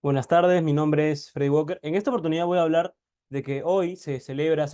Buenas tardes, mi nombre es Freddy Walker. En esta oportunidad voy a hablar de que hoy se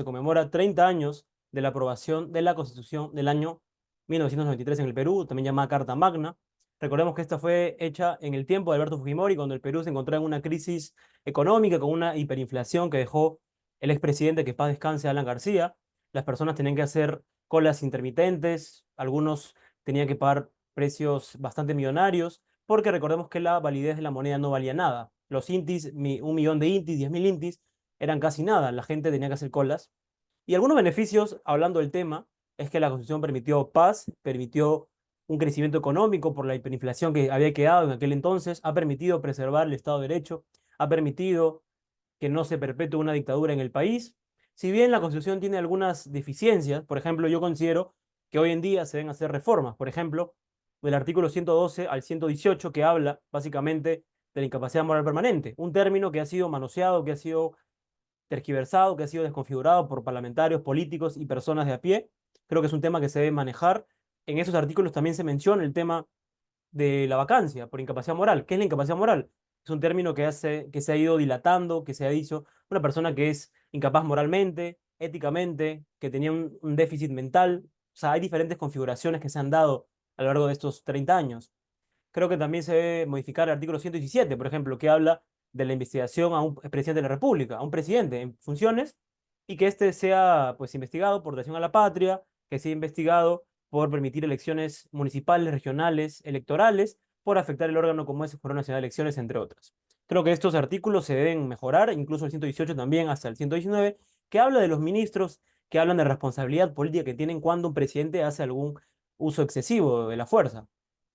conmemora 30 años de la aprobación de la Constitución del año 1993 en el Perú, también llamada Carta Magna. Recordemos que esta fue hecha en el tiempo de Alberto Fujimori, cuando el Perú se encontraba en una crisis económica con una hiperinflación que dejó el expresidente, que paz descanse, Alan García. Las personas tenían que hacer colas intermitentes, algunos tenían que pagar precios bastante millonarios porque recordemos que la validez de la moneda no valía nada. Los intis, 1 millón de intis, 10.000 intis, eran casi nada. La gente tenía que hacer colas. Y algunos beneficios, hablando del tema, es que la Constitución permitió paz, permitió un crecimiento económico por la hiperinflación que había quedado en aquel entonces, ha permitido preservar el Estado de Derecho, ha permitido que no se perpetúe una dictadura en el país. Si bien la Constitución tiene algunas deficiencias, por ejemplo, yo considero que hoy en día se deben hacer reformas. Por ejemplo, del artículo 112 al 118, que habla básicamente de la incapacidad moral permanente, un término que ha sido manoseado, que ha sido tergiversado, que ha sido desconfigurado por parlamentarios, políticos y personas de a pie. Creo que es un tema que se debe manejar. En esos artículos también se menciona el tema de la vacancia por incapacidad moral. ¿Qué es la incapacidad moral? Es un término que se ha ido dilatando, que se ha dicho una persona que es incapaz moralmente, éticamente, que tenía un déficit mental. O sea, hay diferentes configuraciones que se han dado a lo largo de estos 30 años. Creo que también se debe modificar el artículo 117, por ejemplo, que habla de la investigación a un presidente de la República, a un presidente en funciones, y que éste sea pues investigado por traición a la patria, que sea investigado por permitir elecciones municipales, regionales, electorales, por afectar el órgano como es el Jurado Nacional de Elecciones, entre otras. Creo que estos artículos se deben mejorar, incluso el 118 también hasta el 119, que habla de los ministros, que hablan de responsabilidad política que tienen cuando un presidente hace algún uso excesivo de la fuerza.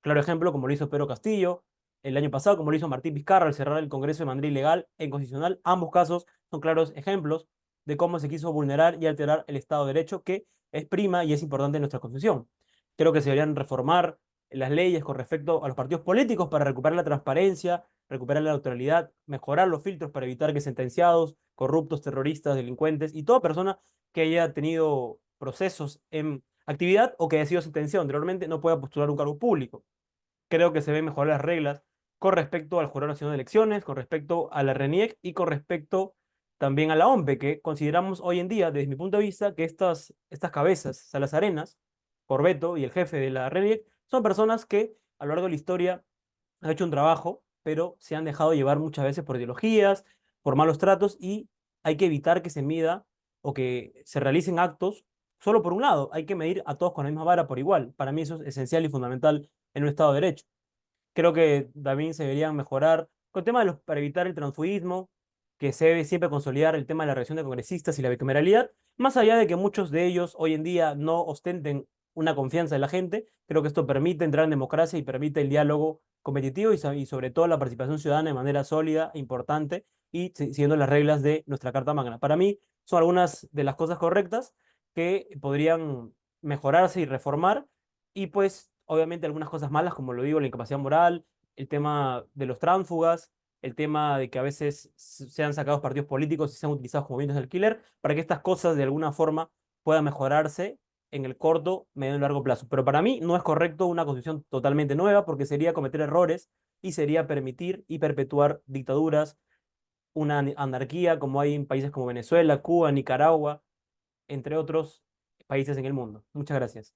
Claro ejemplo, como lo hizo Pedro Castillo el año pasado, como lo hizo Martín Vizcarra al cerrar el Congreso de manera ilegal e inconstitucional. Ambos casos son claros ejemplos de cómo se quiso vulnerar y alterar el Estado de Derecho, que es prima y es importante en nuestra Constitución. Creo que se deberían reformar las leyes con respecto a los partidos políticos para recuperar la transparencia, recuperar la neutralidad, mejorar los filtros para evitar que sentenciados, corruptos, terroristas, delincuentes y toda persona que haya tenido procesos en actividad o que haya sido sentenciado anteriormente no pueda postular un cargo público. Creo que se deben mejorar las reglas con respecto al Jurado Nacional de Elecciones, con respecto a la RENIEC y con respecto también a la OMPE, que consideramos hoy en día, desde mi punto de vista, que estas cabezas salazarenas, Corbeto y el jefe de la RENIEC, son personas que a lo largo de la historia han hecho un trabajo, pero se han dejado llevar muchas veces por ideologías, por malos tratos, y hay que evitar que se mida o que se realicen actos solo por un lado. Hay que medir a todos con la misma vara por igual. Para mí eso es esencial y fundamental en un Estado de Derecho. Creo que también se deberían mejorar con el tema de para evitar el transfugismo, que se debe siempre consolidar el tema de la reelección de congresistas y la bicameralidad, más allá de que muchos de ellos hoy en día no ostenten una confianza de la gente. Creo que esto permite entrar en democracia y permite el diálogo competitivo y sobre todo la participación ciudadana de manera sólida, importante y siguiendo las reglas de nuestra Carta Magna. Para mí son algunas de las cosas correctas que podrían mejorarse y reformar, y pues obviamente algunas cosas malas, como lo digo, la incapacidad moral, el tema de los tránsfugas, el tema de que a veces sean sacados partidos políticos y sean utilizados como bienes de alquiler, para que estas cosas de alguna forma puedan mejorarse en el corto, medio y largo plazo. Pero para mí no es correcto una constitución totalmente nueva, porque sería cometer errores y sería permitir y perpetuar dictaduras, una anarquía como hay en países como Venezuela, Cuba, Nicaragua, entre otros países en el mundo. Muchas gracias.